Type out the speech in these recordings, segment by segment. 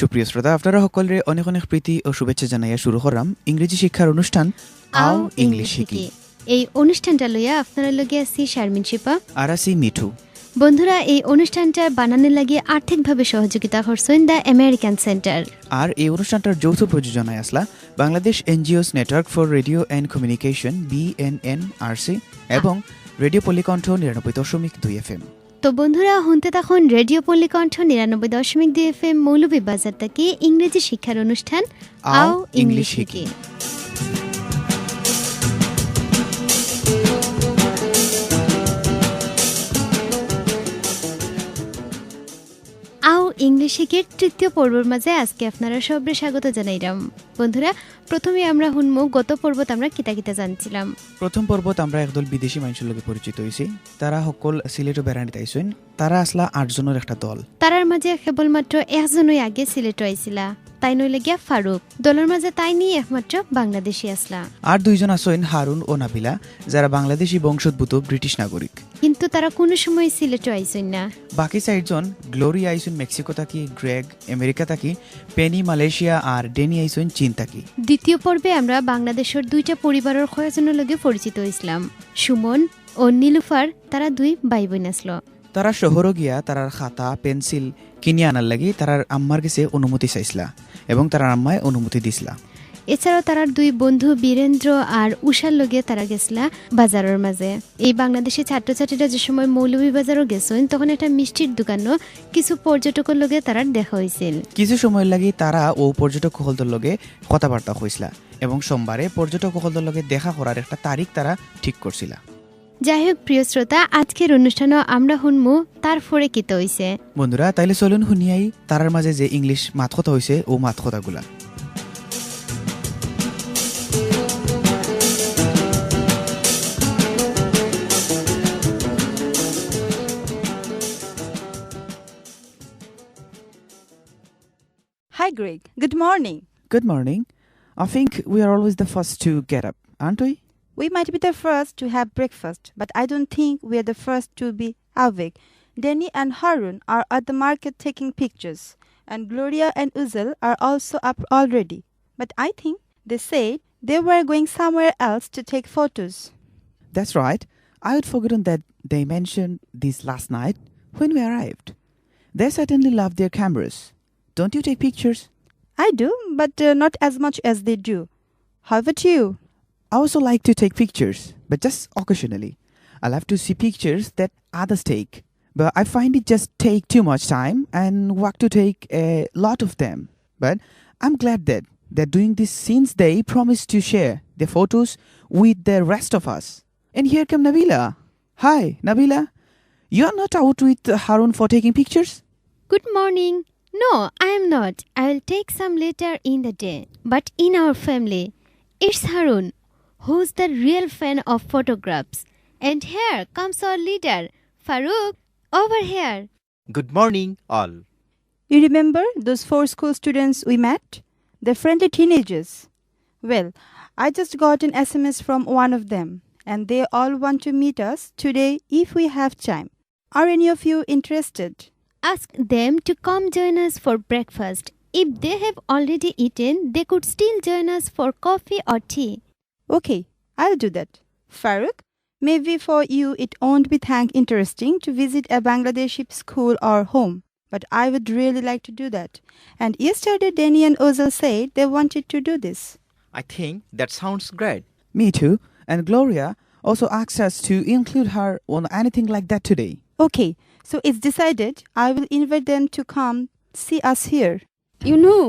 সুপ্রিয় শ্রোতা, আপনারা সকলরে অনেক অনেক প্রীতি ও শুভেচ্ছা জানাইয়া শুরু করলাম ইংরেজি শিক্ষার অনুষ্ঠান আও ইংলিশ হিকি। এই অনুষ্ঠানটা লইয়া আপনারা লগে আছি শারমিন শিপা আর আছি মিঠু। বন্ধুরা, এই অনুষ্ঠানটা বানানোর লাগে আর্থিকভাবে সহযোগিতা করছেন দ্য আমেরিকান সেন্টার। আর এই অনুষ্ঠানটার যৌথ প্রযোজনায় আসলা Bangladesh NGOs network for radio and communication BNNRC এবং রেডিও পল্লিকণ্ঠ ৯৯.২ FM। তো বন্ধুরা, শুনতে তখন রেডিও পল্লিকণ্ঠ ৯৯.২ FM মৌলভীবাজার থেকে ইংরেজি শিক্ষার অনুষ্ঠান আও ইংলিশ হিকি। আও ইংলিশ হিকির তৃতীয় পর্বের মাঝে আজকে আপনারা সবরে স্বাগত জানাইলাম। বন্ধুরা, প্রথমে আমরা শুনবো গত পর্বত আমরা কিতা কিতা জানছিলাম। প্রথম পর্বত আমরা একদল বিদেশি মানুষের লগে পরিচিত হয়েছি। তারা সকল সিলেট ও বেড়ানিতে আইসেন। তারা আসলা ৮ জনের একটা দল। তারার মাঝে কেবলমাত্র একজনই আগে সিলেট আইছিলা, তাই নইলে গিয়া ফারুক। দলের মাঝে তাই নিয়ে একমাত্র বাংলাদেশি আসলা। আর ২ জন আসেন হারুন ও নাবিলা, যারা বাংলাদেশি বংশোদ্ভূত ব্রিটিশ নাগরিক, কিন্তু তারা কোনো সময় সিলেট আইসেন না। বাকি ৪ জন গ্লোরিয়া আইসেন মেক্সিকো থাকি, গ্রেগ আমেরিকা থাকি, পেনি মালয়েশিয়া আর ডেনি আইসেন চীন থাকি। দ্বিতীয় পর্বে আমরা বাংলাদেশের 2টা পরিবারের কয়েকজনের লগে পরিচিত হইছিলাম। সুমন ও নীলুফার, তারা 2 ভাই বোন আসলো। তারা শহরে গিয়া তারার খাতা পেন্সিল কিনে আনার লাগি তারার আম্মার কাছে অনুমতি চাইছিলা এবং তারার আম্মায় অনুমতি দিছিলা। এছাড়াও তারার 2 বন্ধু বীরেন্দ্র আর উষার লগে তারা গেছিলা বাজারের মাঝে। এই বাংলাদেশি ছাত্রছাত্রীরা যে সময় মৌলভীবাজারও গেছেন, তখন একটা মিষ্টির দোকানও কিছু পর্যটকের লগে তারা দেখা হয়েছিল। কিছু সময় লাগি তারা ও পর্যটক হলদের লগে কথাবার্তা হয়েছিলা এবং সোমবারে পর্যটক হলদের লগে দেখা করার একটা তারিখ তারা ঠিক করছিলা। যাই হোক প্রিয় শ্রোতা, আজকের অনুষ্ঠানও আমরা শুনবো তারপরে কি তো হইছে। বন্ধুরা, তাইলে চলুন শুনিয়াই তারার মাঝে যে ইংলিশ মাত কথা হইছে ও মাত কথাগুলা। Hi Greg, good morning. Good morning. I think we are always the first to get up, aren't we? We might be the first to have breakfast, but I don't think we are the first to be awake. Danny and Harun are at the market taking pictures, and Gloria and Uzel are also up already. But I think they said they were going somewhere else to take photos. That's right. I had forgotten that they mentioned this last night when we arrived. They certainly love their cameras. Don't you take pictures? I do, but not as much as they do. How about you? I also like to take pictures, but just occasionally. I love to see pictures that others take, but I find it just take too much time and work to take a lot of them. But I'm glad that they're doing this since they promised to share their photos with the rest of us. And here come Nabila. Hi, Nabila. You're not out with Harun for taking pictures? Good morning. No, I am not. I will take some later in the day. But in our family, it's Harun, who's the real fan of photographs. And here comes our leader, Farooq, over here. Good morning, all. You remember those 4 school students we met? The friendly teenagers. Well, I just got an SMS from one of them, and they all want to meet us today if we have time. Are any of you interested? Ask them to come join us for breakfast. If they have already eaten, they could still join us for coffee or tea. Okay, I'll do that. Farooq, maybe for you it won't be interesting to visit a Bangladeshi school or home, but I would really like to do that. And yesterday Danny and Ozil said they wanted to do this. I think that sounds great. Me too. And Gloria also asked us to include her on anything like that today. Okay, so it's decided. I will invite them to come see us here. You know,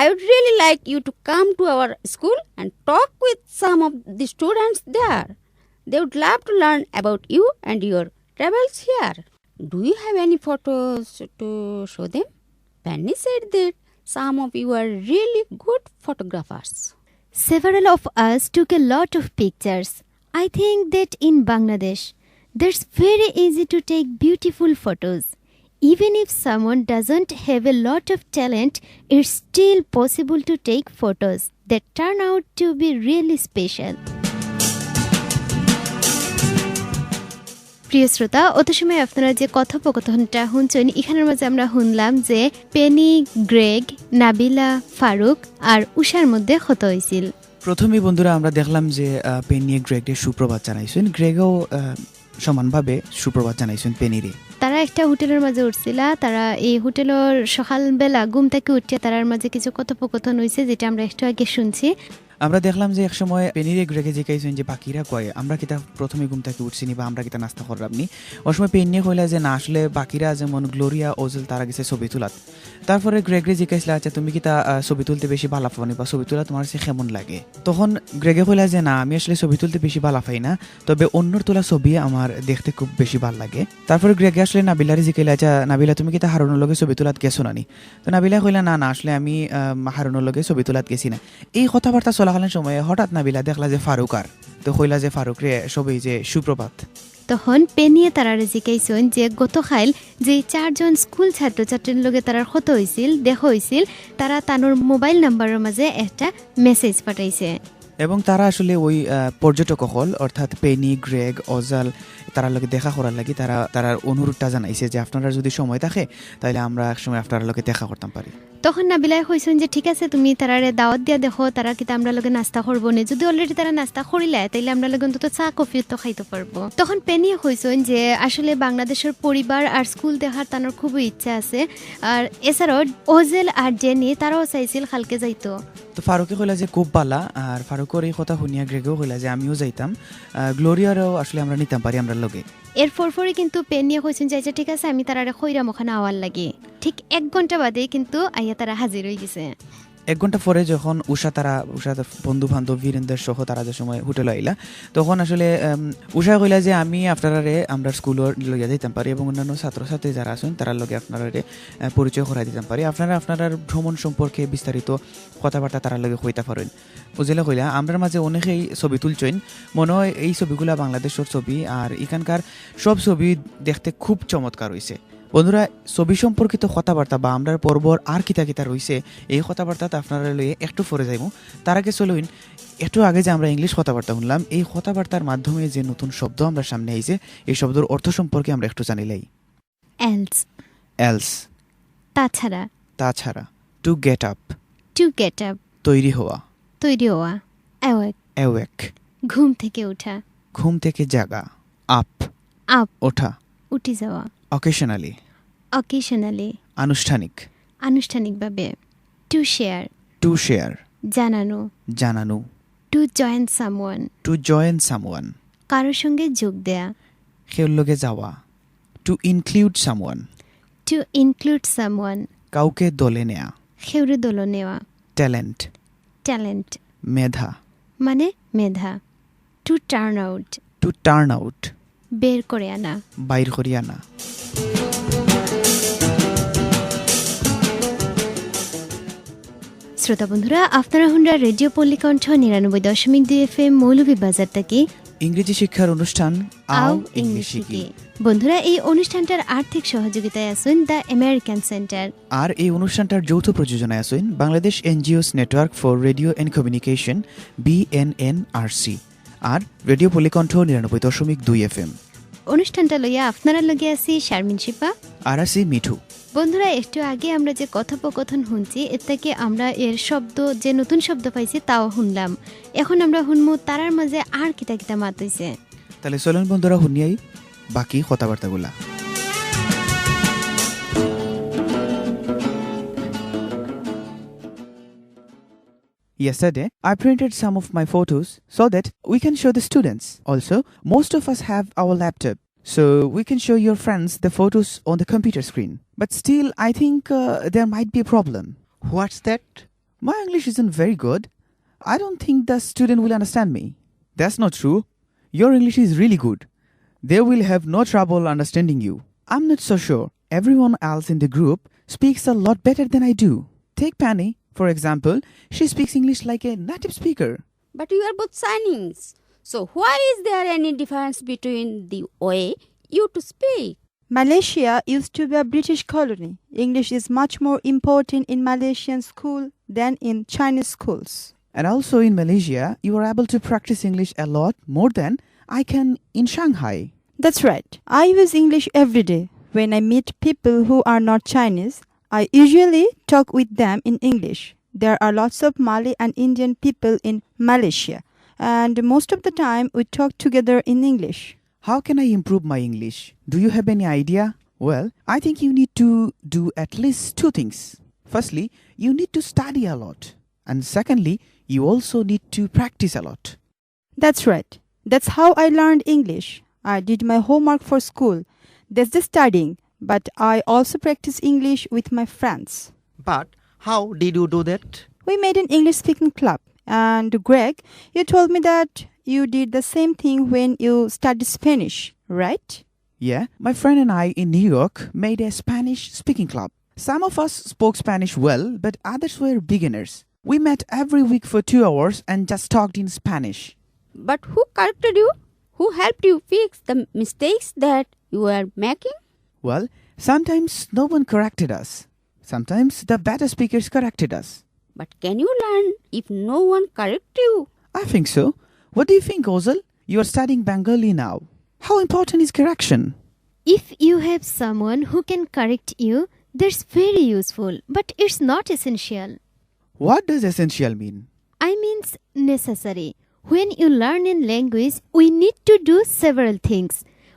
I would really like you to come to our school and talk with some of the students there. They would love to learn about you and your travels here. Do you have any photos to show them? Penny said that some of you are really good photographers. Several of us took a lot of pictures. I think that in Bangladesh, it's very easy to take beautiful photos. Even if someone doesn't have a lot of talent, it's still possible to take photos that turn out to be really special. প্রিয় শ্রোতা, অত সময় আপনারা যে কথোপকথনটা শুনছেন, এখানের মাঝে আমরা শুনলাম যে পেনি, গ্রেগ, নাবিলা, ফারুক আর উষার মধ্যে ক্ষত হয়েছিল। প্রথমে বন্ধুরা আমরা দেখলাম যে পেনি গ্রেগকে সুপ্রভাত জানাইছেন, গ্রেগও সমানভাবে সুপ্রভাত জানাইছেন পেনিরে। তারা একটা হোটেলের মাঝে উঠছিল, তারা এই হোটেলের সকালবেলা ঘুম থেকে উঠিয়ে তারার মাঝে কিছু কথোপকথন হয়েছে, যেটা আমরা একটু আগে শুনছি। আমরা দেখলাম যে এক সময় পেনিরে গ্রেগে জিজ্ঞাসেন যে বাকিরা কয় আমরা কিতা প্রথমে ঘুম থেকে উঠছিনি বা আমরা কিতা নাস্তা করলামনি। ওই সময় পেনিয়ে কইলা যে না, আসলে বাকিরা যেমন গ্লোরিয়া, ওজেল তারা গেছে ছবি তোলাত। তারপরে গ্রেগরে জিজ্ঞাসলা আচ্ছা তুমি কিতা ছবি তুলতে বেশি ভালো পাওনি বা ছবি তোলা তোমার কাছে কেমন লাগে। তখন গ্রেগে কইলা যে না, আমি আসলে ছবি তুলতে বেশি ভালো পাই না, তবে অন্যর তোলা ছবি আমার দেখতে খুব বেশি ভালো লাগে। তারপরে গ্রেগে আসলে নাবিলারে জিজ্ঞাসলা আচ্ছা নাবিলা তুমি কিতা হারুনের লগে ছবি তোলাত গেছো নানি। তো নাবিলা কইলা না না, আসলে আমি হারুনের লগে ছবি তোলাত গেছি না। এই কথাবার্তা চলাকালীন সময়ে হঠাৎ নাবিলা দেখলা যে ফারুক আর, তো কইলা যে ফারুক রে সবই যে সুপ্রভাত। তখন পেনিয়ে তারারে জিজ্ঞাসেন যে গতকাল যে 4 জন স্কুল ছাত্রছাত্রীর লগে তারার ক্ষত হয়েছিল, দেখা হয়েছিল, তারা তানোর মোবাইল নাম্বারের মাঝে একটা মেসেজ পাঠাইছে এবং তারা আসলে ওই পর্যটক হল অর্থাৎ পেনি, গ্রেগ, ওজাল তারা লগে দেখা করার লাগি তারার অনুরোধটা জানাইছে যে আপনারা যদি সময় থাকে তাহলে আমরা একসময় আপনার লগে দেখা করতাম পারি। তখন নাবিলায় কইছেন যে ঠিক আছে, তুমি তারারে দাওয়াত দিয়া দেখো, তারা কিন্তু আমরা লগে নাস্তা করবো না। যদি অলরেডি তারা নাস্তা করিলে তাইলে আমরা লগে অন্তত চা কফি তো খাইতে পারবো। তখন পেনিয়ে কইছেন যে আসলে বাংলাদেশের পরিবার আর স্কুল দেখার তানোর খুবই ইচ্ছা আছে, আর এছাড়াও ওজেল আর জেনি তারাও চাইছিল কালকে যাইতো। তো ফারুকে কইলা যে খুব বালা, আর ফারুকের এই কথা শুনিয়া গ্রেগও কইলা যে আমিও যাইতাম, গ্লোরিয়ারও আসলে আমরা নিতাম পারি আমরা লগে। এরপর কিন্তু পেনিয়ে কইছেন যে আচ্ছা ঠিক আছে, আমি তারারে খইরাম ওখানে আওয়ার লাগে। ঠিক 1 ঘন্টা বাদে কিন্তু আইয়া তারা হাজির হয়ে গেছে। 1 ঘন্টা পরে যখন উষা বন্ধু বান্ধব বীরেন্দ্র সহ তারা যে সময় হোটেল আইলা, তখন আসলে উষা কইলা যে আমি আপনারারে আমরা স্কুলের লইয়া দিতাম পারি এবং অন্যান্য ছাত্রছাত্রী যারা আছেন তারা লগে আপনারারে পরিচয় করাই দিতাম পারি, আপনারা আপনার ভ্রমণ সম্পর্কে বিস্তারিত কথাবার্তা তারা লগে কইতা পারেন। উজেলা কইলা আমরার মাঝে অনেকেই ছবি তুলছেন, মনে হয় এই ছবিগুলা বাংলাদেশের ছবি, আর এখানকার সব ছবি দেখতে খুব চমৎকার হয়েছে। বন্ধুরা, ছবি সম্পর্কিত কথাবার্তা বা আমরার পর্বর আর কিতা কিতা রয়েছে এই কথাবার্তাতে আপনারা লইয়ে একটু পরে যাইব। তার আগে চলুন, একটু আগে যে আমরা ইংলিশ কথাবার্তা শুনলাম, এই কথাবার্তার মাধ্যমে যে নতুন শব্দ আমরা সামনে আইছে এই শব্দের অর্থ সম্পর্কে আমরা একটু জানিলাই। এলস তাছাড়া, টু গেট আপ তৈরি হওয়া, অ্যাওয়েক ঘুম থেকে ওঠা, ঘুম থেকে জাগা, আপ ওঠা, উঠে যাওয়া, অকেশনালি আনুষ্ঠানিকভাবে, টু শেয়ার জানানো, টু জয়েন সামওয়ান কারোর সঙ্গে যোগ দেয়া, কেউর লগে যাওয়া, টু ইনক্লুড সামওয়ান কাউকে দলে নেয়া, কেউরে দল নেওয়া, ট্যালেন্ট মেধা মানে মেধা, টু টার্ন আউট বের করে আনা, বাইর করি আনা। শ্রোতা বন্ধুরা, আপনারা শুনরা রেডিও পল্লীকণ্ঠ ৯৯.২ FM মৌলভীবাজার থেকে ইংরেজি শিক্ষার অনুষ্ঠান আও ইংলিশ হিকি। বন্ধুরা, এই অনুষ্ঠানটার আর্থিক সহযোগিতায় আছেন দ্য আমেরিকান সেন্টার, আর এই অনুষ্ঠানটার যৌথ প্রযোজনায় আছেন Bangladesh NGOs network for radio and communication BNNRC আর রেডিও পল্লীকণ্ঠ ৯৯.২ FM। অনুষ্ঠানটা লইয়া আপনারা লগে আছি শারমিন শিপা আর আছি মিঠু। বন্ধুরা, একটু আগে আমরা যে কথোপকথন শুনছি এর থেকে আমরা এর শব্দ যে নতুন শব্দ পাইছি তাও শুনলাম। এখন আমরা শুনবো তারার মাঝে আর কিতা কিতা মাত হইছে। তাহলে চলুন বন্ধুরা শুনিয়াই বাকি কথাবার্তাগুলা। Yesterday, I printed some of my photos so that we can show the students. Also, most of us have our laptop, so we can show your friends the photos on the computer screen. But still, I think there might be a problem. What's that? My English isn't very good. I don't think the student will understand me. That's not true. Your English is really good. They will have no trouble understanding you. I'm not so sure. Everyone else in the group speaks a lot better than I do. Take Penny, for example. She speaks English like a native speaker. But you are both Chinese. So why is there any difference between the way you to speak? Malaysia used to be a British colony. English is much more important in Malaysian school than in Chinese schools. And also in Malaysia, you are able to practice English a lot more than I can in Shanghai. That's right. I use English every day. When I meet people who are not Chinese, I usually talk with them in English. There are lots of Mali and Indian people in Malaysia, and most of the time we talk together in English. How can I improve my English? Do you have any idea? Well, I think you need to do at least two things. Firstly, you need to study a lot. And secondly, you also need to practice a lot. That's right. That's how I learned English. I did my homework for school. That's the studying. But I also practice English with my friends. But how did you do that? We made an English speaking club. And Greg, you told me that you did the same thing when you studied Spanish, right? Yeah, my friend and I in New York made a Spanish speaking club. Some of us spoke Spanish well, but others were beginners. We met every week for 2 hours and just talked in Spanish. But who corrected you? Who helped you fix the mistakes that you were making? Well, sometimes no one corrected us. Sometimes the better speakers corrected us. But can you learn if no one corrects you? I think so. What do you think, Ozal? You are studying Bengali now. How important is correction? If you have someone who can correct you, that's very useful, but it's not essential. What does essential mean? I means necessary. When you learn in language, we need to do several things.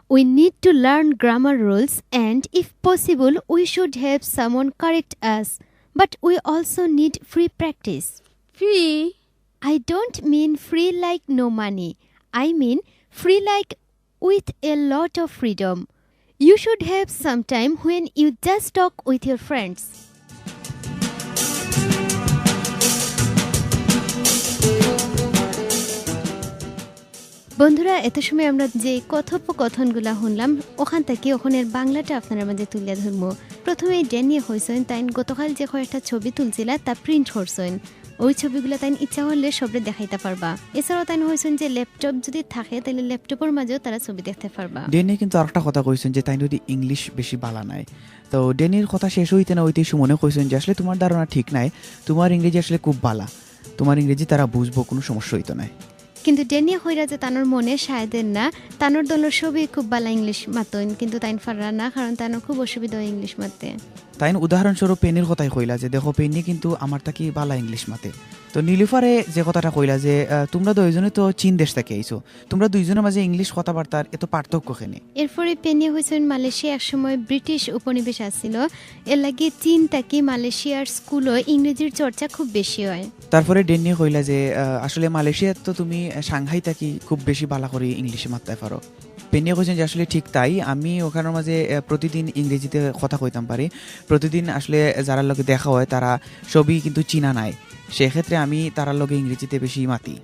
We need to learn grammar rules, and if possible, we should have someone correct us. But we also need free practice. Free? I don't mean free like no money. I mean free like with a lot of freedom. You should have some time when you just talk with your friends. বন্ধুরা, এত সময় আমরা যে কথোপকথনগুলা শুনলাম ওখান থেকে ওখানের বাংলাটা আপনার মাঝে তুলে ধরবো। প্রথমে ড্যানি হয়েছেন তাই গতকাল যে কয়েকটা ছবি তুলছিল তা প্রিন্ট করছেন। ওই ছবিগুলো তাই ইচ্ছা হলে সবরে দেখাইতে পারবা। এছাড়াও তাই হয়েছেন যে ল্যাপটপ যদি থাকে তাহলে ল্যাপটপের মাঝেও তারা ছবি দেখতে পারবা। ড্যানি কিন্তু আরেকটা কথা কইছেন যে তাই যদি ইংলিশ বেশি বালা নাই। তো ড্যানির কথা শেষ হইতে না হইতে সুমনে কইছেন যে আসলে তোমার ধারণা ঠিক নাই, তোমার ইংরেজি আসলে খুব বালা, তোমার ইংরেজি তারা বুঝবো, কোনো সমস্যা হইতো না। কিন্তু ডেনিয়া হইরা যে তানোর মনে সায়দেন না, তানোর দলের সবই খুব বালা ইংলিশ মাতইন, কিন্তু তাইন ফাররা না, কারণ তানোর খুব অসুবিধা হয় ইংলিশ মাতে। তাইন উদাহরণস্বরূপ পেনির কথাই কইলা যে দেখো পেনি কিন্তু আমার তাকি বালা ইংলিশ মাতে। তো নীলুফারে যে কথাটা কইলা যে তোমরা দুইজনে তো চীন দেশ থেকে আইছো, তোমরা দুইজনের মাঝে ইংলিশ কথাবার্তার এত পার্থক্য কেনে? এরপরে পেনি হয়েছেন মালয়েশিয়া একসময় ব্রিটিশ উপনিবেশ আসছিল, এর লাগে চীন থেকে মালয়েশিয়ার স্কুলও ইংরেজির চর্চা খুব বেশি হয়। তারপরে ডেনি কইলা যে আসলে মালয়েশিয়াত তো তুমি সাংহাই থাকি খুব বেশি বালা করে ইংলিশে মারতে পারো। পেনিয়া কইছেন যে আসলে ঠিক তাই, আমি ওখানের মাঝে প্রতিদিন ইংরেজিতে কথা কইতাম পারি, প্রতিদিন আসলে যারা লোকে দেখা হয় তারা সবই কিন্তু চীনা নাই, সেক্ষেত্রে আমি তারা লোকে ইংরেজিতে বেশি মাতি।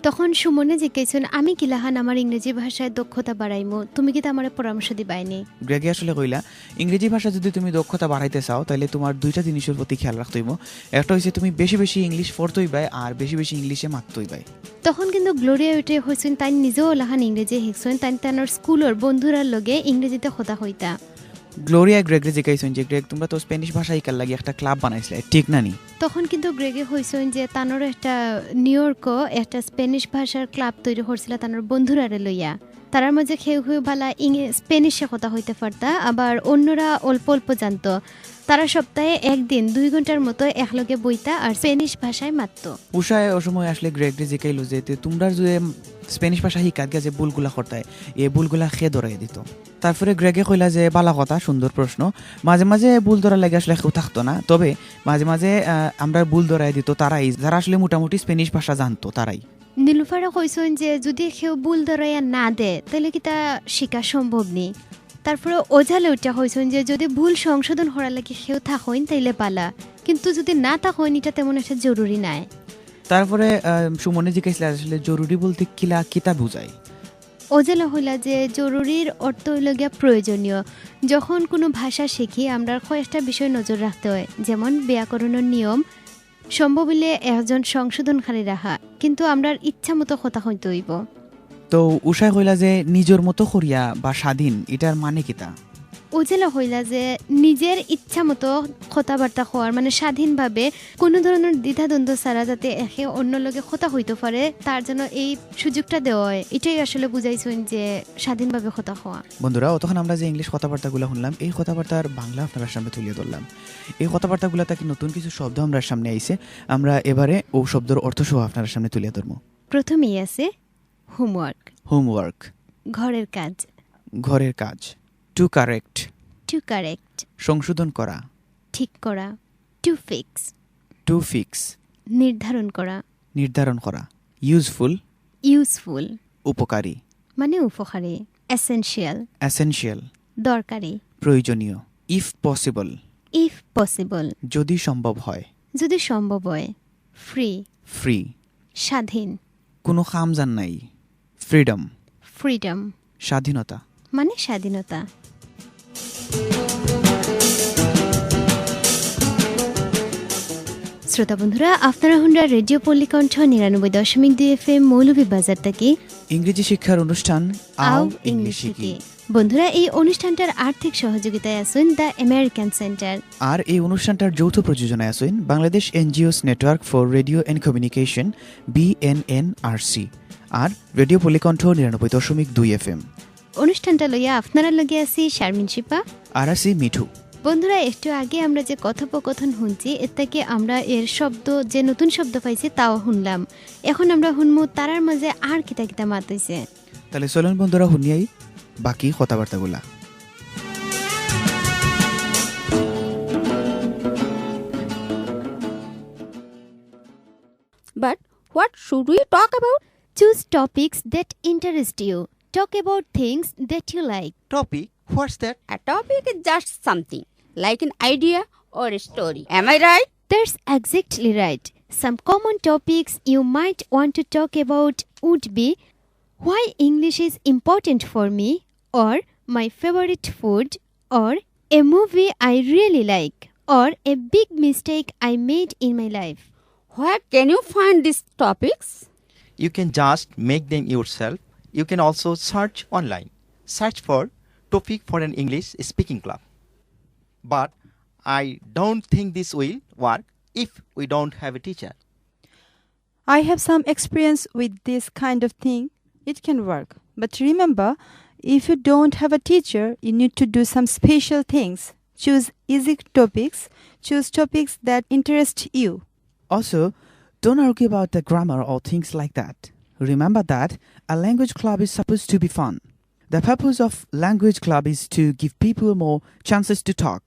তখন সুমনে জিজ্ঞাসেন আমি কিলাহান আমার ইংরেজি ভাষায় দক্ষতা বাড়াইমো, তুমি কি আমার পরামর্শ দিবাইনি? গ্রেগে আসলে কইলা ইংরেজি ভাষা যদি তুমি দক্ষতা বাড়াইতে চাও তাহলে তোমার দুইটা জিনিসের প্রতি খেয়াল রাখতে হইব। একটা হচ্ছে তুমি বেশি বেশি ইংলিশ পড়তেই বাই, আর বেশি বেশি ইংলিশে মাততেই বাই। তখন কিন্তু গ্লোরিয়া উঠে হয়েছেন তাই নিজেও লাহান ইংরেজি শিখছেন, তাই তানোর স্কুলের বন্ধুরার লগে ইংরেজিতে কথা হইতা। গ্লোরিয়া গ্রেগরে জিজ্ঞাসেন যে গ্রেগ তোমরা তো স্প্যানিশ ভাষা শিকার লাগি একটা ক্লাব বানাইছিলে, ঠিক না নি? তখন কিন্তু গ্রেগে হয়েছেন যে তানোর একটা নিউ ইয়র্কও একটা স্প্যানিশ ভাষার ক্লাব তৈরি করছিল তানোর বন্ধুরারে লইয়া। তারার মাঝে খেয়ে খেয়ে বালা স্প্যানিশে কথা হইতে পারতা, আবার অন্যরা অল্প অল্প জানতো। তারা সপ্তাহে একদিন 2 ঘন্টার মতো একলগে বইতা আর স্প্যানিশ ভাষায় মাতত। উষায় ও সময় আসলে গ্রেগরে জিজ্ঞাইলো যে তোমরা যদি স্প্যানিশ ভাষা শিকার গিয়া যে ভুলগুলা করতায় এই ভুলগুলা খেয়ে ধরাই দিত। তারপরে গ্রেগে কইলা যে বালা কথা, সুন্দর প্রশ্ন, মাঝে মাঝে ভুল ধরার লাগে আসলে কেউ থাকতো না, তবে মাঝে মাঝে আমরা ভুল ধরাই দিত তারাই যারা আসলে মোটামুটি স্প্যানিশ ভাষা জানতো তারাই। নীলুফারা কইছেন যে যদি কেউ ভুল ধরাইয়া না দে তাহলে কি তা শিখা সম্ভব নেই। তারপরে ওঝালে ওইটা হয়েছেন যে যদি ভুল সংশোধন করার লাগে কেউ থাকেন তাইলে পালা, কিন্তু যদি না থাকেন এটা তেমন একটা জরুরি নাই। তারপরে সুমনে জিজ্ঞাসা আসলে জরুরি বলতে কিতা বুঝায়? ওজেলা হইলা যে জরুরির অর্থ হইল গিয়া প্রয়োজনীয়। যখন কোনো ভাষা শিখি আমরা কয়েকটা বিষয় নজর রাখতে হয়, যেমন ব্যাকরণের নিয়ম, সম্ভব হইলে একজন সংশোধনকারী রাখা, কিন্তু আমরা ইচ্ছা মতো কথা হইতে হইব। তো উষায় কইলা যে নিজের মতো করিয়া বা স্বাধীন এটার মানে কিতা? ওজেলা হইলা যে নিজের ইচ্ছা মতো কথাবার্তা হওয়ার মানে স্বাধীনভাবে কোনো ধরনের দ্বিধাদ্বন্দ্ব ছাড়া যাতে একে অন্য লগে কথা হইতে পারে তার জন্য এই সুযোগটা দেওয়া হয়, এটাই আসলে বুঝাইছেন যে স্বাধীনভাবে কথা হওয়া। বন্ধুরা, তখন আমরা যে ইংলিশ কথাবার্তাগুলো শুনলাম এই কথাবার্তার বাংলা আপনারা সামনে তুলে ধরলাম। এই কথাবার্তাগুলো থেকে নতুন কিছু শব্দ আমরা সামনে আইছে, আমরা এবারে ও শব্দের অর্থ সহ আপনার সামনে তুলে ধরবো। প্রথমেই আছে হোমওয়ার্ক। হোমওয়ার্ক ঘরের কাজ। ঘরের কাজ। Two correct. টু কারেক্ট সংশোধন করা। ঠিক করা। To fix. টু ফিক্স নির্ধারণ করা। নির্ধারণ করা। ইউজফুল। ইউজফুল উপকারী মানে উপকারী। এসেনশিয়াল। এসেনশিয়াল দরকারি। প্রয়োজনীয়। If possible. ইফ পসিবল যদি সম্ভব হয়। যদি সম্ভব হয়। ফ্রি। ফ্রি স্বাধীন। কোনো খামজান নাই। ফ্রিডম। ফ্রিডম স্বাধীনতা মানে স্বাধীনতা। শ্রোতা বন্ধুরা, আপনারা হুন্ডা রেডিও পল্লীকণ্ঠ ৯৯.২ FM মৌলভীবাজার থেকে ইংরেজি শিক্ষার অনুষ্ঠান আও আও ইংলিশ ইংলিশ হিকি। হিকি। বন্ধুরা, এই অনুষ্ঠানটার আর্থিক সহযোগিতায় আছেন দ্য আমেরিকান সেন্টার। আর এই অনুষ্ঠানটার যৌথ প্রযোজনায় আছেন Bangladesh NGOs network for radio and communication BNNRC আর রেডিও পল্লীকণ্ঠ ৯৯.২ FM। অনুষ্ঠানটা লইয়া আপনারা লগে আছি শারমিন শিপা আর আছি মিঠু। বন্ধুরা, একটু আগে আমরা যে কথোপকথন শুনছি এর থেকে আমরা এর শব্দ যে নতুন শব্দ পাইছি তাও শুনলাম। এখন আমরা শুনবো তারার মাঝে আর কিতা কিতা মাত হইছে। তাহলে চলুন বন্ধুরা শুনিয়াই বাকি কথাবার্তাগুলা। But what should we talk about? Choose topics that interest you. Talk about things that you like. Topic? What's that? A topic is just something, like an idea or a story. Am I right? That's exactly right. Some common topics you might want to talk about would be why English is important for me, or my favorite food, or a movie I really like, or a big mistake I made in my life. Where can you find these topics? You can just make them yourself. You can also search online. Search for topic for an English speaking club. But I don't think this will work if we don't have a teacher. I have some experience with this kind of thing. It can work. But remember, if you don't have a teacher, you need to do some special things. Choose easy topics. Choose topics that interest you. Also, don't argue about the grammar or things like that. Remember that a language club is supposed to be fun. The purpose of language club is to give people more chances to talk.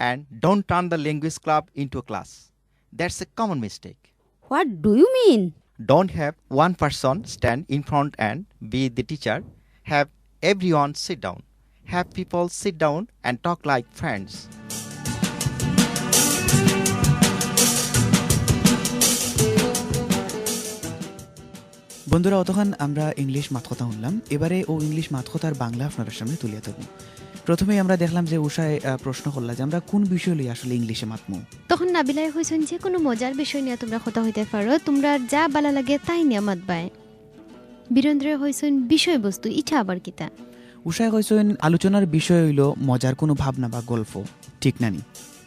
And don't turn the language club into a class. That's a common mistake. What do you mean? Don't have one person stand in front and be the teacher. Have everyone sit down. Have people sit down and talk like friends. বন্ধুরা, তখন আমরা English মাতকথা শুনলাম। এবারে ও English মাতকথার Bangla আপনাদের সামনে তুলে ধরবো। প্রথমেই আমরা দেখলাম যে উষায় প্রশ্ন করলা যে আমরা কোন বিষয় লই আসলে ইংলিশে মাতমু। তখন নাবিলাই হইছেন যে কোনো মজার বিষয় নিয়ে তোমরা কথা হইতে পারো, তোমরা যা ভালো লাগে তাই নিয়ে মাতবাই। বীরেন্দ্র হইছেন বিষয়বস্তু, ইটা আবার কিতা? উষায় কইছেন আলোচনার বিষয় হইল মজার কোনো ভাবনা বা গল্প, ঠিক নানি?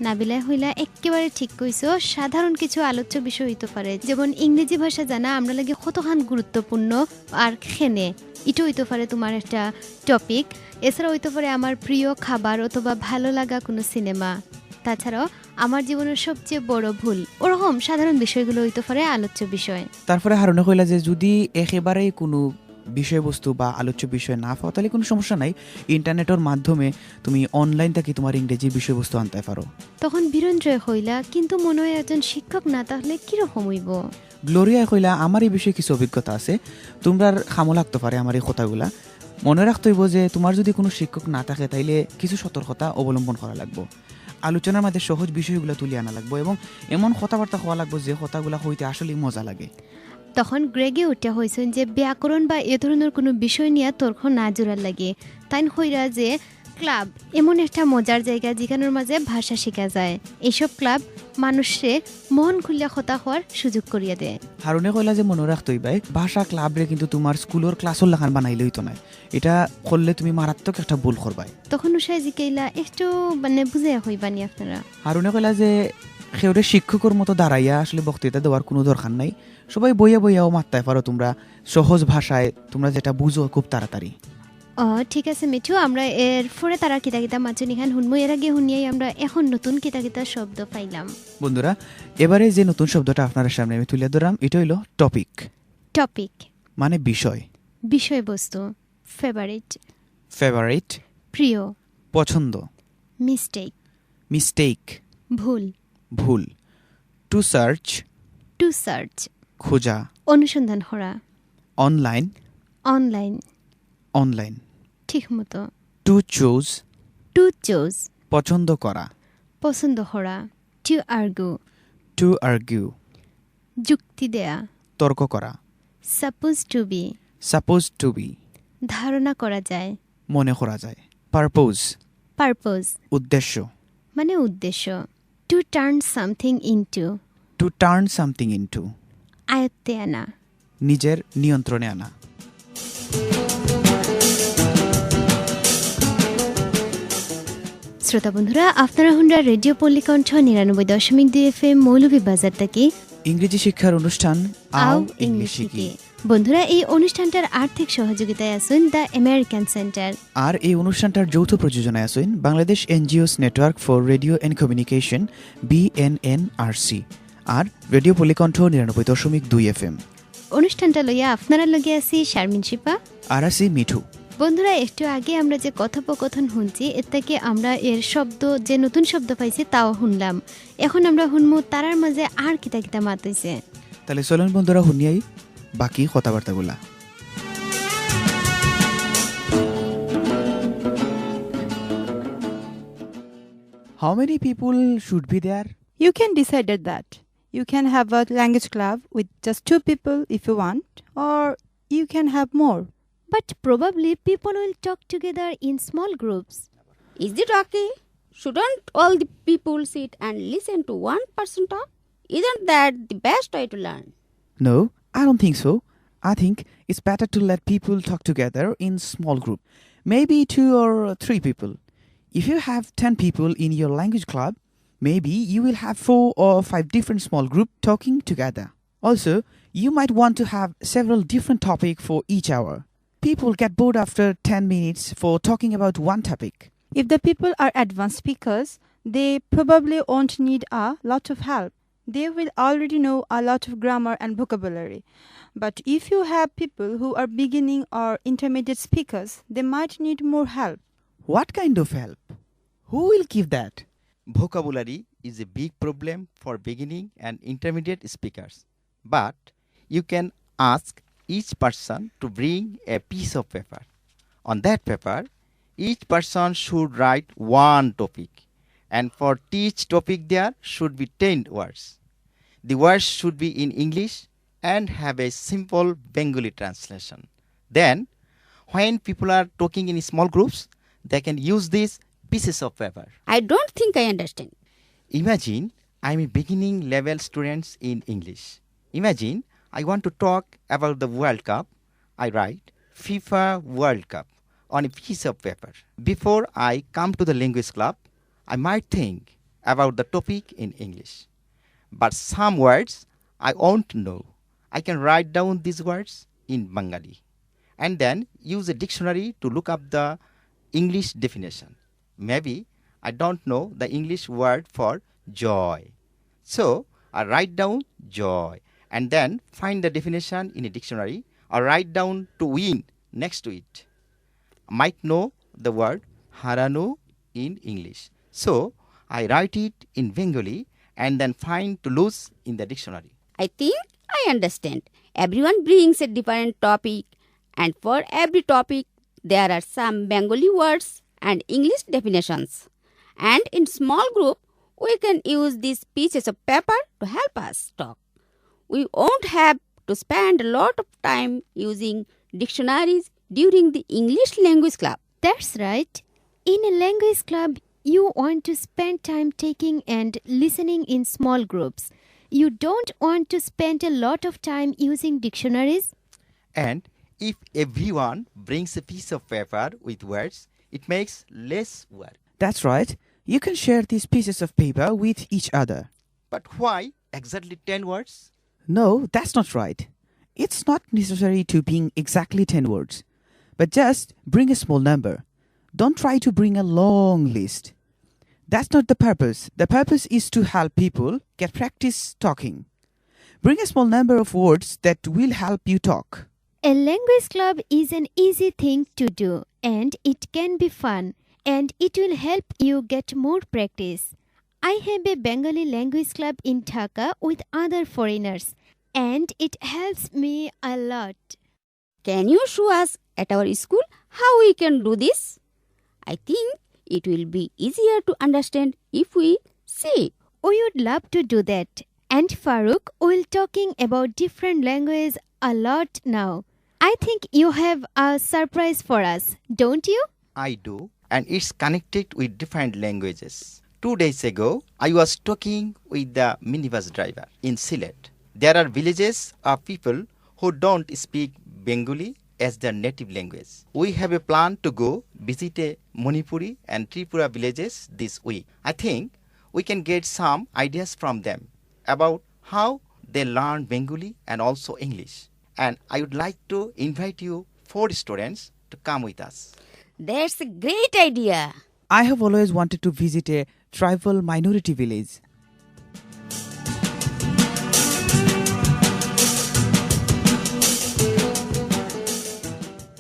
নাবিলা হইলা একেবারে ঠিক কইছো। সাধারণ কিছু আলোচ্য বিষয় হইতে পারে, যেমন ইংরেজি ভাষা জানা আমরা লাগে কতখান গুরুত্বপূর্ণ আর খেনে, এটা হইতে পারে তোমার একটা টপিক। এছাড়া হইতে পারে আমার প্রিয় খাবার অথবা ভালো লাগা কোনো সিনেমা। তাছাড়াও আমার জীবনের সবচেয়ে বড় ভুল, ওরকম সাধারণ বিষয়গুলো হইতে পারে আলোচ্য বিষয়। তারপরে হারুনে কইলা যে যদি একেবারেই কোনো বিষয়বস্তু বা আলোচ্য বিষয় না পাও তাহলে কোনো সমস্যা নাই, ইন্টারনেটের মাধ্যমে তুমি অনলাইন থেকে তোমার ইংরেজি বিষয়বস্তু আনতে পারো। তখন বীরেন্দ্র কইলা কিন্তু মনে হয় একজন শিক্ষক না তাহলে কিরকম হইব? গ্লোরিয়া কইলা আমার এই বিষয়ে কিছু অভিজ্ঞতা আছে, তোমরা খামো লাগতে পারে আমার এই কথাগুলা। মনে রাখতে হইব যে তোমার যদি কোনো শিক্ষক না থাকে তাইলে কিছু সতর্কতা অবলম্বন করা লাগবে। আলোচনার মধ্যে সহজ বিষয়গুলো তুলে আনা লাগবে এবং এমন কথাবার্তা হওয়া লাগবে যে কথাগুলা হইতে আসলে মজা লাগে। তখন গ্রেগে উঠে হয়েছেন যে ব্যাকরণ বা এ ধরনের কোনো বিষয় নিয়ে তর্ক না জোড়ার লাগে। তাই হইরা যে ক্লাব এমন একটা মজার জায়গা যেখানের মাঝে ভাষা শেখা যায়। এইসব ক্লাব মানুষের মন খুলিয়া কথা হওয়ার সুযোগ করিয়া দেয়। হারুনে কইলা যে মনে রাখতই ভাই ভাষা ক্লাব রে কিন্তু তোমার স্কুলের ক্লাসের লাগান বানাইলেই তো নাই, এটা করলে তুমি মারাত্মক একটা ভুল করবাই। তখন উষায় জিকাইলা একটু মানে বুঝাইয়া হইবানি আপনারা। হারুনে কইলা যে সেওরে শিক্ষকের মতো দাঁড়াইয়া আসলে বক্তৃতা দেওয়ার কোনো দরকার নাই, সবাই বইয়া বইয়াও মারতে পারো তোমরা সহজ ভাষায়, তোমরা যেটা বুঝো খুব তাড়াতাড়ি। ঠিক আছে মিঠু, আমরা এর পরে তারা কিতা কিতা মাঝে নিখান শুনবো। এর আগে শুনিয়াই আমরা এখন নতুন কিতা কিতা শব্দ পাইলাম। বন্ধুরা এবারে যে নতুন শব্দটা আপনার সামনে আমি তুলে ধরলাম এটা হইল টপিক। টপিক মানে বিষয়, বিষয়বস্তু। ফেভারিট ফেভারিট প্রিয়। পছন্দ। মিস্টেক মিস্টেক ভুল। ভুল। টু সার্চ টু সার্চ খোঁজা। অনুসন্ধান করা। Online online online. ঠিক মতো। টু চুজ টু চুজ পছন্দ করা। পছন্দ করা। টু আর্গু টু আর্গিউ যুক্তি দেয়া। তর্ক করা। Supposed to be supposed to be ধারণা করা যায়। মনে করা যায়। পারপোজ পারপোজ উদ্দেশ্য মানে উদ্দেশ্য। To turn something into to turn something into আয়ত্তে আনা। নিজের নিয়ন্ত্রণে আনা। শ্রোতা বন্ধুরা, আপনারা হুন্ডা রেডিও পল্লীকণ্ঠ ৯৯.২ FM মৌলভীবাজার থেকে ইংরেজি শিক্ষার অনুষ্ঠান আও আও ইংলিশ ইংলিশ হিকি। শিখি। বন্ধুরা, এই অনুষ্ঠানটার আর্থিক সহযোগিতায় আছেন দ্য আমেরিকান সেন্টার। আর এই অনুষ্ঠানটার যৌথ প্রযোজনায় আছেন Bangladesh NGOs network for radio and communication BNNRC আর রেডিও পল্লীকণ্ঠ ৯৯.২ FM। অনুষ্ঠানটা লইয়া আপনারা লগে আছি শারমিন শিপা আর আছি মিঠু। বন্ধুরা, একটু আগে আমরা যে কথোপকথন শুনছি এর থেকে আমরা এর শব্দ যে নতুন শব্দ পাইছি তাও শুনলাম। এখন আমরা শুনবো তারার মাঝে আর কিতা কিতা মাত হইছে। তাহলে চলুন বন্ধুরা শুনিয়াই বাকি কথাবার্তাগুলা। How many people should be there? You can decide that. You can have a language club with just 2 people if you want, or you can have more. But probably people will talk together in small groups. Is it okay? Shouldn't all the people sit and listen to one person talk? Isn't that the best way to learn? No, I don't think so. I think it's better to let people talk together in small group. Maybe 2 or 3 people. If you have 10 people in your language club, maybe you will have 4 or 5 different small group talking together. Also, you might want to have several different topics for each hour. People get bored after 10 minutes for talking about one topic. If the people are advanced speakers, they probably won't need a lot of help. They will already know a lot of grammar and vocabulary. But if you have people who are beginning or intermediate speakers, they might need more help. What kind of help? Who will give that? Vocabulary is a big problem for beginning and intermediate speakers. But you can ask each person to bring a piece of paper. On that paper, each person should write one topic. And for each topic there should be 10 words. The words should be in English and have a simple Bengali translation. Then, when people are talking in small groups, they can use these pieces of paper. I don't think I understand. Imagine I'm a beginning level students in English. Imagine I want to talk about the World Cup. I write FIFA World Cup on a piece of paper. Before I come to the language club, I might think about the topic in English. But some words I won't know. I can write down these words in Bengali and then use a dictionary to look up the English definition. Maybe I don't know the English word for joy. So I write down joy and then find the definition in a dictionary or write down to win next to it. I might know the word harano in English. So I write it in Bengali and then find to lose in the dictionary. I think I understand. Everyone brings a different topic, and for every topic, there are some Bengali words and English definitions. And in small group, we can use these pieces of paper to help us talk. We won't have to spend a lot of time using dictionaries during the English language club. That's right. In a language club, you want to spend time taking and listening in small groups. You don't want to spend a lot of time using dictionaries. And if everyone brings a piece of paper with words, it makes less work. That's right. You can share these pieces of paper with each other. But why exactly 10 words? No, that's not right. It's not necessary to bring exactly 10 words, but just bring a small number. Don't try to bring a long list. That's not the purpose. The purpose is to help people get practice talking. Bring a small number of words that will help you talk. A language club is an easy thing to do, and it can be fun, and it will help you get more practice. I have a Bengali language club in Dhaka with other foreigners, and it helps me a lot. Can you show us at our school how we can do this? I think it will be easier to understand if we see. We would love to do that. And Farooq will talking about different languages a lot now. I think you have a surprise for us, don't you? I do, and it's connected with different languages. 2 days ago, I was talking with the minibus driver in Sylhet. There are villages of people who don't speak Bengali as their native language. We have a plan to go visit a Manipuri and Tripura villages this week. I think we can get some ideas from them about how they learn Bengali and also English. And I would like to invite you 4 students to come with us. That's a great idea. I have always wanted to visit a tribal minority village.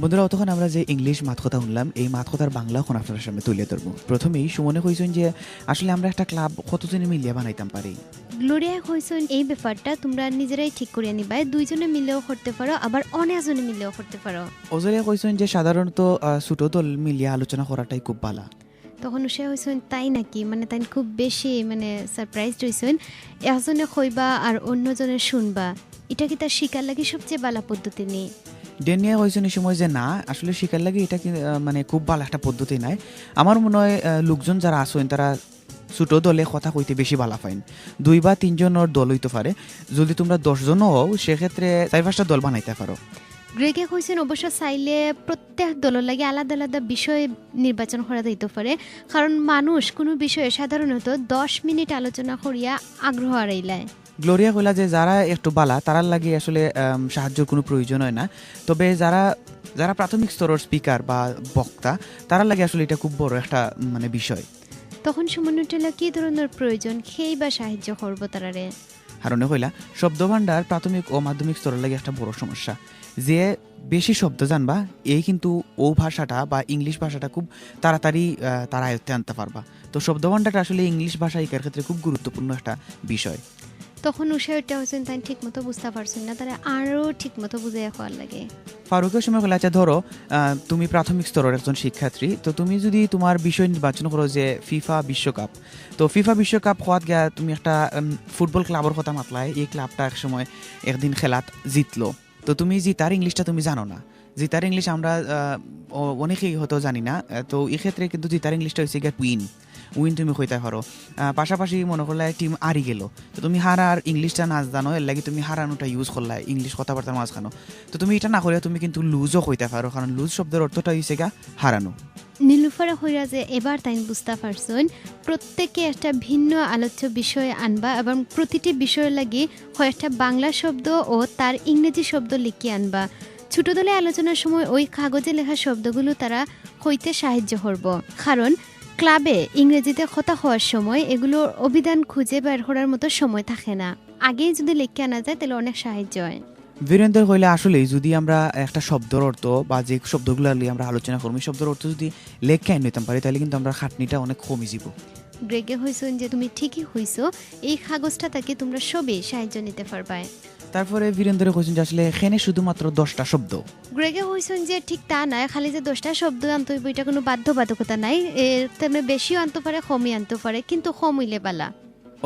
বন্ধুরা, অতক্ষণ আমরা যে English মাতকথা শুনলাম, এই মাতকথার বাংলা এখন আপনার সামনে তুলে ধরবো। প্রথমেই সুমনে কইছেন যে আসলে আমরা একটা ক্লাব কতজনে মিলিয়ে বানাইতাম পারি। গ্লোরিয়া কইছেন এই ব্যাপারটা তোমরা নিজেরাই ঠিক করে নিবা, দুইজনে মিলেও করতে পারো, আবার অনেকজনে মিলেও করতে পারো। ওজলিয়া কইছেন যে সাধারণত ছোট দল মিলিয়ে আলোচনা করাটাই খুব ভালো। তখন সে হইছেন তাই নাকি, মানে তাই খুব বেশি সারপ্রাইজড হইছেন। একজনে কইবা আর অন্যজনে শুনবা, এটা কি তার শিকার লাগি সবচেয়ে ভালো পদ্ধতি নেই? ডেনিয়া কইছেন এই সময় যে না, আসলে শিকার লাগে এটা কি খুব ভালো একটা পদ্ধতি নাই। আমার মনে হয় লোকজন যারা আসেন তারা ছোট দলে কথা কইতে বেশি ভালো পাইন। 2 বা 3 জনের দল হইতে পারে। যদি তোমরা 10 জনও হও সেক্ষেত্রে 4-5টা দল বানাইতে পারো। গ্রেগে কইছেন অবশ্য চাইলে প্রত্যেক দলের লাগে আলাদা আলাদা বিষয় নির্বাচন করা যাইতে পারে, কারণ মানুষ কোনো বিষয়ে সাধারণত 10 মিনিট আলোচনা করিয়া আগ্রহ হারাইলায়। গ্লোরিয়া কইলা যে যারা একটু বালা তারার লাগে আসলে সাহায্যের কোনো প্রয়োজন হয় না, তবে যারা প্রাথমিক স্তরের স্পিকার বা বক্তা তারা লাগে আসলে এটা খুব বড় একটা বিষয়। তখন সুমনুটেলা কি ধরনের প্রয়োজন সেই বা সাহায্য করব তারারে? হারনে কইলা শব্দভাণ্ডার প্রাথমিক ও মাধ্যমিক স্তরের লাগে একটা বড় সমস্যা। যে বেশি শব্দ জানবা এই কিন্তু ও ভাষাটা বা ইংলিশ ভাষাটা খুব তাড়াতাড়ি তারা আয়ত্তে আনতে পারবা। তো শব্দভাণ্ডারটা আসলে ইংলিশ ভাষা শিক্ষার ক্ষেত্রে খুব গুরুত্বপূর্ণ একটা বিষয়। তখন উষাটা হচ্ছেন তাই ঠিক মতো বুঝতে পারছেন না, তারা আরও ঠিক মতো বুঝে হওয়ার লাগে। ফারুকের সময় বলে আচ্ছা ধরো তুমি প্রাথমিক স্তরের একজন শিক্ষার্থী, তো তুমি যদি তোমার বিষয় নির্বাচন করো যে ফিফা বিশ্বকাপ, তো ফিফা বিশ্বকাপ হওয়াত গিয়া তুমি একটা ফুটবল ক্লাবের কথা মাতলায়, এই ক্লাবটা এক সময় একদিন খেলাত জিতলো, তো তুমি জিতার ইংলিশটা তুমি জানো না। জিতার ইংলিশ আমরা অনেকেই হয়তো জানি না, তো এই ক্ষেত্রে কিন্তু জিতার ইংলিশটা হচ্ছে গিয়ে উইন তুমি কইতে পারো। পাশাপাশি মনে করলে টিম হারি গেল, তো তুমি হারার ইংলিশটা না জানো, এর লাগে তুমি হারানোটা ইউজ করলা ইংলিশ কথাবার্তার মাঝখানো, তো তুমি এটা না করে তুমি কিন্তু লুজও কইতে পারো, কারণ লুজ শব্দের অর্থটা হচ্ছে গা হারানো। নীলুফারা হইরা যে এবার তাই বুঝতে পারছেন প্রত্যেকে একটা ভিন্ন আলোচ্য বিষয় আনবা এবং প্রতিটি বিষয় লাগি হয় একটা বাংলা শব্দ ও তার ইংরেজি শব্দ লিখে আনবা। ছোট দলে আলোচনার সময় ওই কাগজে লেখা শব্দগুলো তারা হইতে সাহায্য করব, কারণ ক্লাবে ইংরেজিতে কথা হওয়ার সময় এগুলোর অভিধান খুঁজে বের করার মতো সময় থাকে না। আগেই যদি লিখে আনা যায় তাহলে অনেক সাহায্য হয়। বীরেন্দ্র কইলে আসলেই যদি আমরা একটা শব্দের অর্থ বা যে শব্দগুলো নিয়ে আমরা আলোচনা করবো শব্দের অর্থ যদি লেখা নিতাম পারি তাহলে কিন্তু আমরা খাটনিটা অনেক কমে যাব। গ্রেগে হইছেন যে তুমি ঠিকই হইছো, এই কাগজটা থেকে তোমরা সবই সাহায্য নিতে পারবে। তারপরে বীরেন্দ্র কইছেন যে আসলে এখানে শুধুমাত্র 10টা শব্দ। গ্রেগে হইছেন যে ঠিক তা নয়, খালি যে 10টা শব্দ আনতে হইব এটা কোনো বাধ্যবাধকতা নাই, এর তেমনি বেশিও আনতে পারে কমই আনতে পারে, কিন্তু কম হইলে বালা।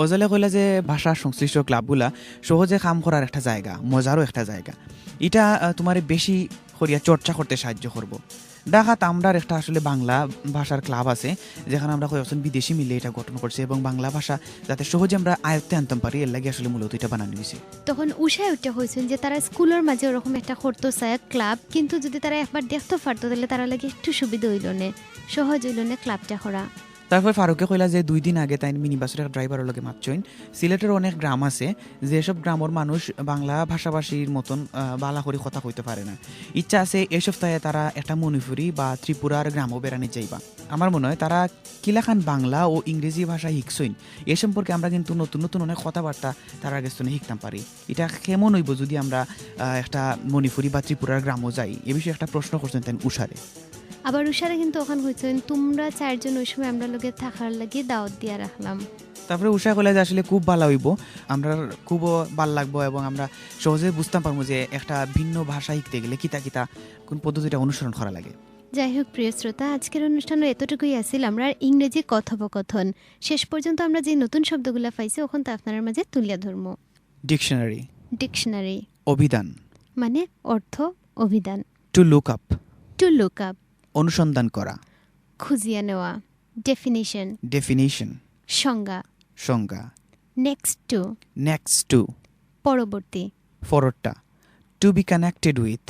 ওজালে কইলা যে ভাষা সংশ্লিষ্ট ক্লাবগুলা সহজে কাম করার একটা জায়গা, মজারও একটা জায়গা, এটা তোমার বেশি করিয়া চর্চা করতে সাহায্য করব। ঢাকাতে আমরা একটা আসলে বাংলা ভাষার ক্লাব আছে, যেখানে আমরা কয়েকজন বিদেশি মিলে এটা গঠন করছি এবং বাংলা ভাষা যাতে সহজে আমরা আয়ত্তে আনতে পারি, এর লাগে আসলে মূলত এটা বানানো হয়েছে। তখন উষায় উঠে হয়েছেন যে তারা স্কুলের মাঝে ওরকম একটা করতো চায় ক্লাব, কিন্তু যদি তারা একবার দেখতে পারতো তাহলে তারা লাগে একটু সুবিধা হইল না, সহজ হইল না ক্লাবটা করা। তারপর ফারুকে কইলা যে 2 দিন আগে তাই মিনি বাসের একটা ড্রাইভারের লগে মাতছইন। সিলেটের অনেক গ্রাম আছে যেসব গ্রামের মানুষ বাংলা ভাষাভাষীর মতন বালা করে কথা কইতে পারে না। ইচ্ছা আছে এই সপ্তাহে তারা একটা মণিপুরি বা ত্রিপুরার গ্রামও বেড়ানি যাইবা। আমার মনে হয় তারা কিলাখান বাংলা ও ইংরেজি ভাষা শিখছইন, এ সম্পর্কে আমরা কিন্তু নতুন নতুন অনেক কথাবার্তা তারা আগে শিখতাম পারি। এটা কেমন হইব যদি আমরা একটা মণিপুরি বা ত্রিপুরার গ্রামও যাই? এ বিষয়ে একটা প্রশ্ন করছেন তাই উষারে। আবার উষারে কিন্তু ওখান হয়েছেন তোমরা 4 জন ওই সময় আমরা লোকে থাকার লাগে দাওয়াত দিয়া রাখলাম। তারপরে উষা কলে যে আসলে খুব ভালো হইব, আমরা খুব ভালো লাগবো এবং আমরা সহজে বুঝতাম পারবো যে একটা ভিন্ন ভাষা শিখতে গেলে কিতা কিতা কোন পদ্ধতিটা অনুসরণ করা লাগে। যাই হোক প্রিয় শ্রোতা, আজকের অনুষ্ঠানে এতটুকুই আসিল আমরা ইংরেজি কথোপকথন। শেষ পর্যন্ত আমরা যে নতুন শব্দগুলো পাইছি ওখান তো আপনার মাঝে তুলিয়া ধরব। ডিকশনারি, ডিকশনারি অভিধান মানে অর্থ, অভিধান। To look up, to look up অনুসন্ধান করা। খুঁজিয়া নেওয়া, ডেফিনিশন, ডেফিনিশন, সংজ্ঞা। সংজ্ঞা। নেক্সট টু, নেক্সট টু, পরবর্তী। ফরওয়ার্ডটা। To be connected with,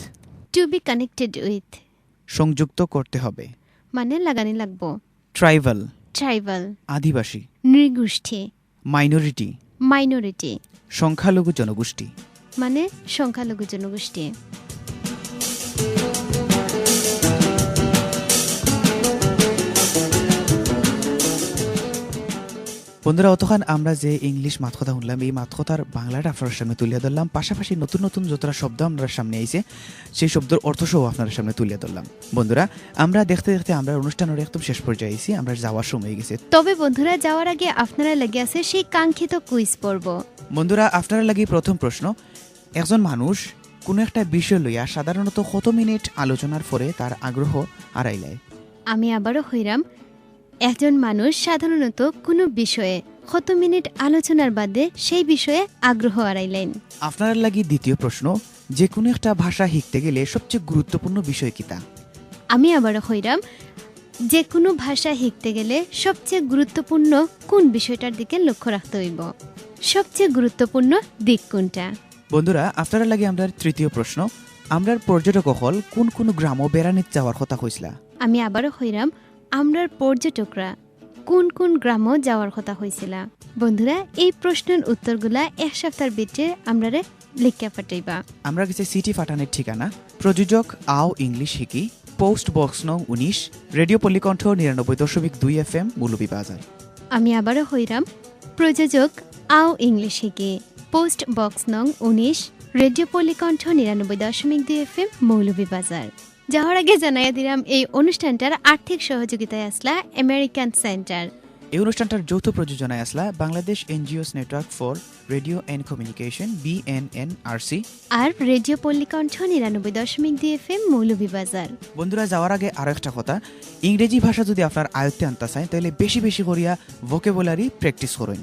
to be connected with সংযুক্ত করতে হবে মানে লাগানি লাগবো। ট্রাইবাল, ট্রাইবাল আদিবাসী। নৃগোষ্ঠী, মাইনরিটি, মাইনরিটি সংখ্যালঘু জনগোষ্ঠী মানে সংখ্যালঘু জনগোষ্ঠী। বন্ধুরা, অতক্ষণ আমরা যে ইংলিশ মাতকথা শুনলাম, এই মাতকথার বাংলাটা আপনার সামনে তুলিয়া ধরলাম, পাশাপাশি নতুন নতুন যতটা শব্দ আপনার সামনে আইছে সেই শব্দের অর্থসহ আপনার সামনে তুলিয়া ধরলাম। বন্ধুরা, আমরা দেখতে দেখতে আমরা অনুষ্ঠানের একদম শেষ পর্যায়ে আইছি, আমরা যাওয়ার সময় গেছে। তবে বন্ধুরা, যাওয়ার আগে আপনারা লাগে আছে সেই কাঙ্ক্ষিত কুইজ পর্ব। বন্ধুরা, আপনারা লাগি প্রথম প্রশ্ন, একজন মানুষ কোনো একটা বিষয় লইয়া সাধারণত কত মিনিট আলোচনার পরে তার আগ্রহ হারাইলায়? আমি আবারও হইরাম, একজন মানুষ সাধারণত কোনো বিষয়ে কত মিনিট আলোচনার বাদে সেই বিষয়ে আগ্রহ হারাইলেন। আপনার লাগি দ্বিতীয় প্রশ্ন, যে কোনো একটা ভাষা শিখতে গেলে সবচেয়ে গুরুত্বপূর্ণ বিষয় কিতা? আমি আবারও হইরাম, যে কোনো ভাষা শিখতে গেলে সবচেয়ে গুরুত্বপূর্ণ কোন বিষয়টার দিকে লক্ষ্য রাখতে হইব? সবচেয়ে গুরুত্বপূর্ণ দিক কোনটা? বন্ধুরা, আপনারা লাগে আমরা তৃতীয় প্রশ্ন, আমরার পর্যটক হল কোন কোন গ্রামও বেড়ানিত যাওয়ার কথা কইসলা? আমি আবারও হইরাম, আমরার পর্যটকরা কোন কোন গ্রামও যাওয়ার কথা হয়েছিল? বন্ধুরা, এই প্রশ্নের উত্তরগুলা এক সপ্তাহের ভিতরে আমরারে লিখিয়া পাঠাইবা। আমরা গেছে সিটি ফাটানের ঠিকানা, প্রযোজক আও ইংলিশ হিকি, পোস্ট বক্স নং 19, রেডিও পল্লীকণ্ঠ 99.2 FM, মৌলভীবাজার। আমি আবারও হইরাম, প্রযোজক আও ইংলিশ হিকি, পোস্ট বক্স নং 19, রেডিও পল্লীকণ্ঠ 99.2 FM, মৌলভীবাজার। যাওয়ার আগে জানাইয়া দিলাম এই অনুষ্ঠানটার আর্থিক সহযোগিতায় আসলা আমেরিকান সেন্টার। এই অনুষ্ঠানটার যৌথ প্রযোজনায় আসলা Bangladesh NGOs network for radio and communication, BNNRC, আর রেডিও পল্লীকণ্ঠ 99.2 FM, মৌলভীবাজার। বন্ধুরা, যাওয়ার আগে আরো একটা কথা, ইংরেজি ভাষা যদি আপনার আয়ত্তে আনতে চায় তাহলে বেশি বেশি করিয়া ভোকাবুলারি প্র্যাকটিস করুন।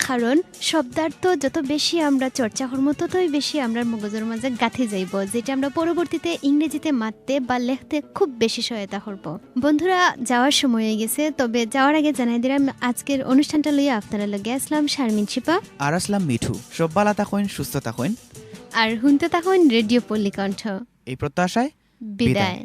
কারণ শব্দার্থ যত বেশি আমরা চর্চা করব ততই বেশি আমরা মগজের মাঝে গাঁথে যাইব, যেটা আমরা পরবর্তীতে ইংরেজিতে মারতে বা লিখতে খুব বেশি সহায়তা করব। বন্ধুরা, যাওয়ার সময় হয়ে গেছে, তবে যাওয়ার আগে জানাই দিলাম আজকের অনুষ্ঠানটা লইয়া আপনারা লগে আসলাম শারমিন শিপা আর আসলাম মিঠু। সব ভালো থাকুন, সুস্থ থাকুন, আর শুনতে থাকুন রেডিও পল্লীকণ্ঠ। এই প্রত্যাশায় বিদায়।